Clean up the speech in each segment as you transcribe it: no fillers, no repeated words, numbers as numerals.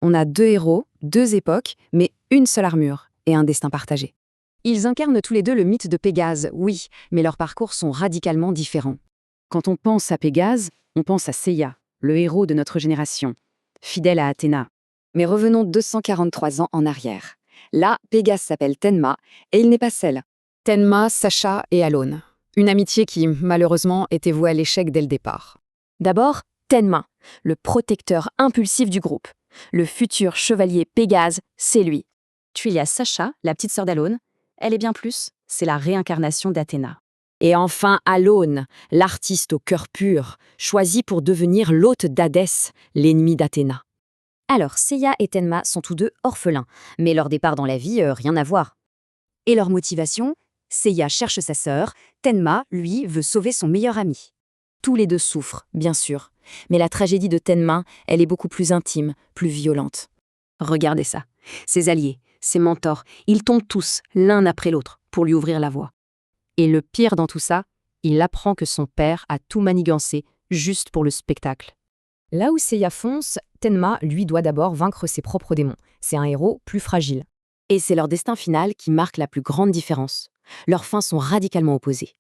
On a deux héros, deux époques, mais une seule armure et un destin partagé. Ils incarnent tous les deux le mythe de Pégase, oui, mais leurs parcours sont radicalement différents. Quand on pense à Pégase, on pense à Seiya, le héros de notre génération, fidèle à Athéna. Mais revenons 243 ans en arrière. Là, Pégase s'appelle Tenma, et il n'est pas seul. Tenma, Sacha et Alone. Une amitié qui, malheureusement, était vouée à l'échec dès le départ. D'abord, Tenma, le protecteur impulsif du groupe. Le futur chevalier Pégase, c'est lui. Puis il y a Sacha, la petite sœur d'Alone. Elle est bien plus, c'est la réincarnation d'Athéna. Et enfin Alone, l'artiste au cœur pur, choisi pour devenir l'hôte d'Hadès, l'ennemi d'Athéna. Alors, Seiya et Tenma sont tous deux orphelins, mais leur départ dans la vie, rien à voir. Et leur motivation? Seiya cherche sa sœur, Tenma, lui, veut sauver son meilleur ami. Tous les deux souffrent, bien sûr, mais la tragédie de Tenma, elle est beaucoup plus intime, plus violente. Regardez ça, ses alliés, ses mentors, ils tombent tous, l'un après l'autre, pour lui ouvrir la voie. Et le pire dans tout ça, il apprend que son père a tout manigancé juste pour le spectacle. Là où Seiya fonce, Tenma, lui, doit d'abord vaincre ses propres démons. C'est un héros plus fragile. Et c'est leur destin final qui marque la plus grande différence. Leurs fins sont radicalement opposées.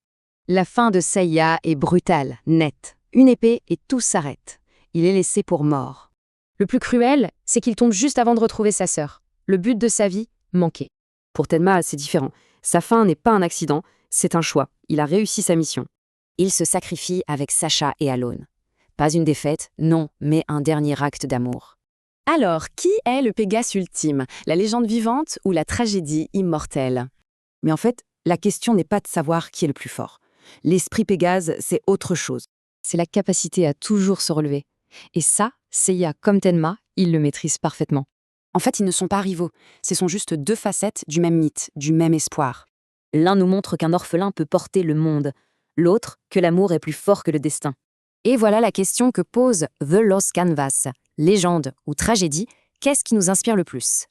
La fin de Seiya est brutale, nette. Une épée et tout s'arrête. Il est laissé pour mort. Le plus cruel, c'est qu'il tombe juste avant de retrouver sa sœur. Le but de sa vie, manqué. Pour Tenma, c'est différent. Sa fin n'est pas un accident, c'est un choix. Il a réussi sa mission. Il se sacrifie avec Sacha et Alone. Pas une défaite, non, mais un dernier acte d'amour. Alors, qui est le Pégase ultime? La légende vivante ou la tragédie immortelle? Mais en fait, la question n'est pas de savoir qui est le plus fort. L'esprit Pégase, c'est autre chose. C'est la capacité à toujours se relever. Et ça, Seiya comme Tenma, ils le maîtrisent parfaitement. En fait, ils ne sont pas rivaux. Ce sont juste deux facettes du même mythe, du même espoir. L'un nous montre qu'un orphelin peut porter le monde, l'autre que l'amour est plus fort que le destin. Et voilà la question que pose The Lost Canvas. Légende ou tragédie, qu'est-ce qui nous inspire le plus?